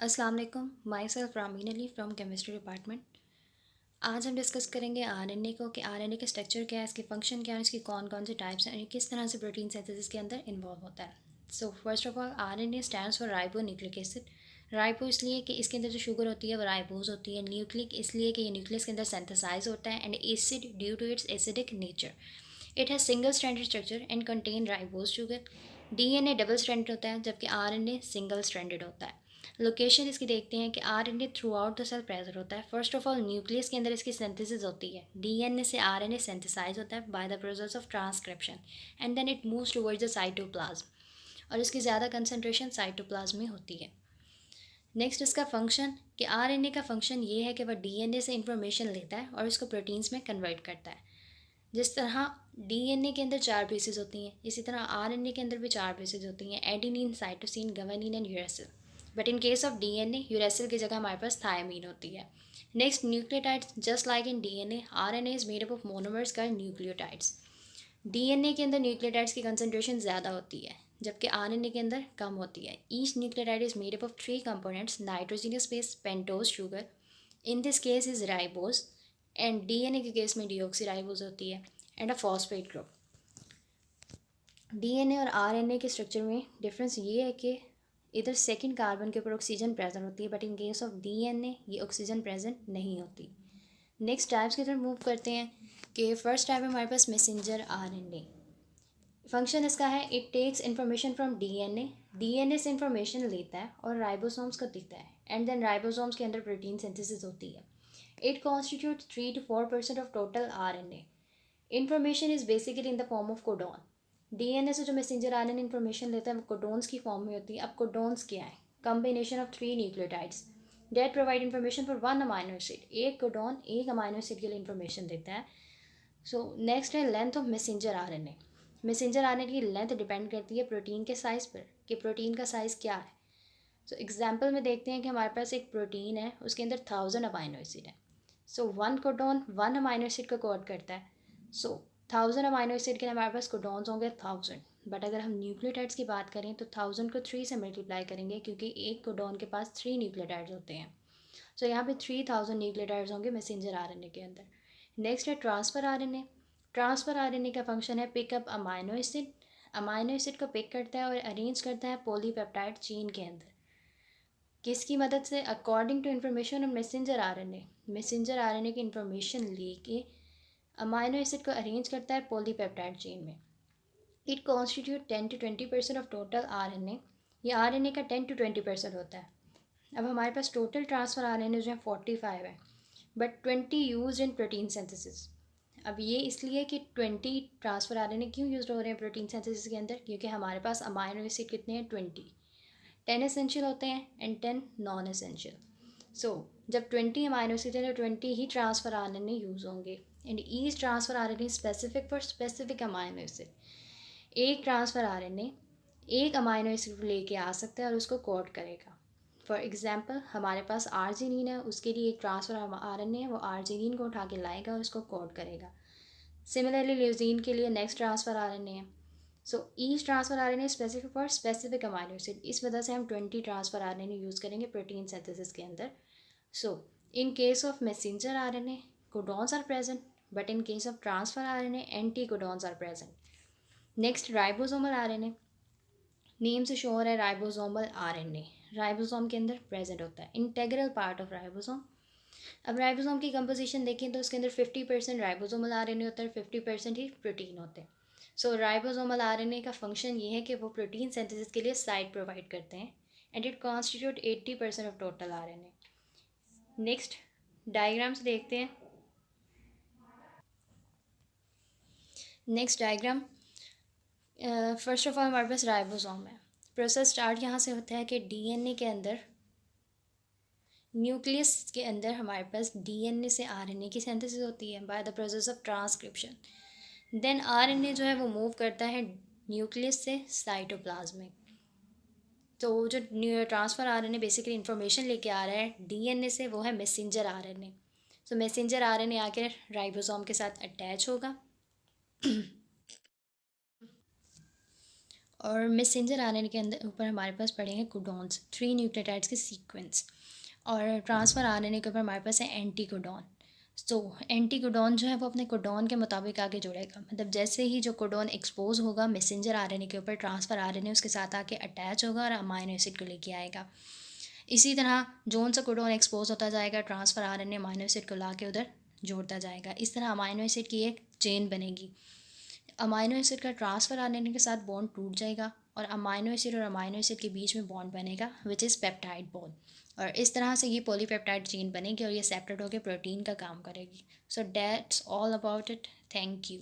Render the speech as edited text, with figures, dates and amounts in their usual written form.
अस्सलाम वालेकुम। My self Ramin Ali from chemistry department. आज हम डिस्कस करेंगे आरएनए को कि आरएनए का स्ट्रक्चर क्या है, इसके फंक्शन क्या है, इसकी कौन कौन से टाइप्स हैं और ये किस तरह से प्रोटीन सिंथेसिस के अंदर इन्वॉल्व होता है। So first of all RNA stands for ribo nucleic acid. Ribo इसलिए कि इसके अंदर जो शुगर होती है वो राइबोज होती है। न्यूक्लिक इसलिए कि ये न्यूक्लियस के अंदर सिंथेसाइज होता है। And acid due to its acidic nature. It has single stranded structure and contain ribose sugar. DNA double stranded होता है जबकि आरएनए सिंगल स्ट्रैंडेड होता है। लोकेशन इसकी देखते हैं कि RNA throughout the cell present होता है। फर्स्ट ऑफ ऑल न्यूक्लियस के अंदर इसकी सिंथेसिस होती है। डीएनए से आरएनए सिंथेसाइज होता है by the process of transcription and then it moves towards the cytoplasm और इसकी ज़्यादा कंसंट्रेशन साइटोप्लाज्म में होती है। नेक्स्ट इसका फंक्शन कि आरएनए का फंक्शन ये है कि वह डीएनए से इंफॉर्मेशन लेता है और इसको प्रोटीन्स में कन्वर्ट करता है। जिस तरह डीएनए के अंदर 4 बेसिस होती हैं, इसी तरह आरएनए के अंदर भी 4 बेसिस होती हैं, adenine, cytosine, guanine and uracil. But in case of DNA uracil की जगह हमारे पास थायमीन होती है। Next nucleotides, just like in DNA RNA is made up of monomers called nucleotides. DNA के अंदर न्यूक्लियोटाइड्स की कंसंट्रेशन ज़्यादा होती है जबकि आरएनए के अंदर कम होती है। Each nucleotide is made up of 3 components, nitrogenous base, pentose sugar, in this case is ribose, and DNA के केस में डीऑक्सीराइबोज होती है and a phosphate group. DNA और आरएनए के स्ट्रक्चर में डिफरेंस ये है कि इधर सेकंड कार्बन के ऊपर ऑक्सीजन प्रेजेंट होती है but in case of DNA ये ऑक्सीजन प्रेजेंट नहीं होती। नेक्स्ट टाइप्स की तरफ मूव करते हैं कि फर्स्ट टाइप है हमारे पास मैसेंजर आरएनए। फंक्शन इसका है it takes information from DNA, DNA से इंफॉर्मेशन लेता है और राइबोसोम्स को देता है एंड देन राइबोसोम्स के अंदर प्रोटीन सिंथेसिस होती है। It constitute 3 to 4% of total RNA. Information is basically in the form of codon. DNA से जो मैसेंजर आरएनए इन्फॉर्मेशन लेता है वो कोडोन्स की फॉर्म में होती है। अब कोडोन्स क्या है? Combination of 3 nucleotides that provide information for 1 amino acid. एक कोडॉन एक अमाइनो एसिड के लिए इन्फॉर्मेशन देता है। सो नेक्स्ट है length of messenger RNA. Messenger RNA की लेंथ डिपेंड करती है प्रोटीन के साइज़ पर कि प्रोटीन का साइज़ क्या है। सो एग्जाम्पल में देखते हैं कि हमारे पास एक प्रोटीन है, उसके अंदर 1000 अमाइनो एसिड है। सो 1 कोडॉन 1 अमाइनो एसिड को कोड करता है। सो 1000 अमाइनो एसिड के लिए हमारे पास कोडॉन्स होंगे 1000। बट अगर हम न्यूक्लियोटाइड्स की बात करें तो 1000 को 3 से मल्टीप्लाई करेंगे क्योंकि एक कोडॉन के पास 3 न्यूक्लियोटाइड्स होते हैं। सो यहाँ पे 3000 न्यूक्लियोटाइड्स होंगे मैसेंजर आरएनए के अंदर। नेक्स्ट है ट्रांसफ़र आरएनए। ट्रांसफ़र आरएनए का फंक्शन है pickup amino acid. Amino acid को पिक करता है और अरेंज करता है पॉलीपेप्टाइड चेन के अंदर। किसकी मदद से? According to information on messenger RNA. Messenger RNA की इन्फॉर्मेशन लेके अमाइनो एसिड को अरेंज करता है पॉलीपेप्टाइड चेन में। It constitute 10 to 20% of total RNA. ये आरएनए का 10 to 20% होता है। अब हमारे पास टोटल ट्रांसफ़र आरएनए जो है 45 है but 20 use in protein synthesis. अब ये इसलिए कि 20 ट्रांसफ़र आरएनए क्यों यूज हो रहे हैं प्रोटीन सिंथेसिस के अंदर? क्योंकि हमारे पास अमाइनो एसिड कितने हैं? 20। 10 एसेंशियल होते हैं एंड 10 नॉन एसेंशियल। सो जब 20 अमाइनो एसिड है तो 20 ही ट्रांसफ़र आरएनए यूज़ होंगे and each transfer RNA specific for specific amino acid. एक ट्रांसफ़र आरएनए एक अमाइनो एसिड लेके आ सकता है और उसको कोड करेगा। फॉर एग्जांपल हमारे पास आर्जिनिन है, उसके लिए एक ट्रांसफ़र आरएनए है, वो आर्जिनिन को उठा के लाएगा और उसको कोड करेगा। सिमिलरली ल्यूजीन के लिए नेक्स्ट ट्रांसफ़र आरएनए है। So each transfer RNA specific for specific amino acid. इस वजह से हम 20 ट्रांसफ़र आरएनए यूज़ करेंगे प्रोटीन सिंथेसिस के अंदर। So in case of messenger RNA codons are present but in case of transfer RNA anti codons are present. Next ribosomal RNA. Name से शोर है राइबोसोमल आरएनए। राइबोसोम के अंदर present होता है, इंटेग्रल पार्ट ऑफ राइबोसोम। अब ribosome की composition देखें तो उसके अंदर 50% राइबोसोमल आरएनए होता है, 50% ही प्रोटीन होते हैं। सो राइबोसोमल आरएनए का फंक्शन ये है कि वो प्रोटीन सिंथेसिस के लिए साइट प्रोवाइड करते हैं and it constitute 80% of total RNA. Next diagram से देखते हैं। Next diagram, first of all हमारे पास राइबोसोम है। प्रोसेस स्टार्ट यहाँ से होता है कि डीएनए के अंदर, न्यूक्लियस के अंदर हमारे पास डीएनए से आरएनए की सिंथेसिस होती है by the process of transcription. Then RNA जो है वो मूव करता है न्यूक्लियस से साइटोप्लाज्म में। तो जो ट्रांसफ़र आरएनए बेसिकली इंफॉर्मेशन लेके आ रहा है डीएनए से, वो है मैसेंजर आरएनए। सो मैसेंजर आरएनए आकर राइबोसोम के साथ अटैच होगा और मैसेंजर आरएनए के अंदर ऊपर हमारे पास पड़े हैं कोडॉन्स, 3 न्यूक्लियोटाइड्स के सीक्वेंस। और ट्रांसफ़र आरएनए के ऊपर हमारे पास है anti codon. So anti codon जो है वो अपने कोडॉन के मुताबिक आगे जुड़ेगा, मतलब जैसे ही जो कोडॉन एक्सपोज होगा मैसेंजर आरएनए के ऊपर, ट्रांसफ़र आरएनए उसके साथ आके अटैच होगा और अमाइनो एसिड को लेके आएगा। इसी तरह जोन सा कोडॉन एक्सपोज होता जाएगा, ट्रांसफ़र आरएनए अमाइनो एसिड को ला के उधर जोड़ता जाएगा। इस तरह अमाइनो एसिड की एक चेन बनेगी। अमाइनो एसिड का ट्रांसफ़र आरएनए के साथ बॉन्ड टूट जाएगा और अमाइनो एसिड और अमाइनो एसिड के बीच में बॉन्ड बनेगा विच इज़ पेप्टाइड बॉन्ड। और इस तरह से ये पॉलीपेप्टाइड चेन बनेगी और ये सेपरेट होकर प्रोटीन का काम करेगी। So that's all about it. Thank you.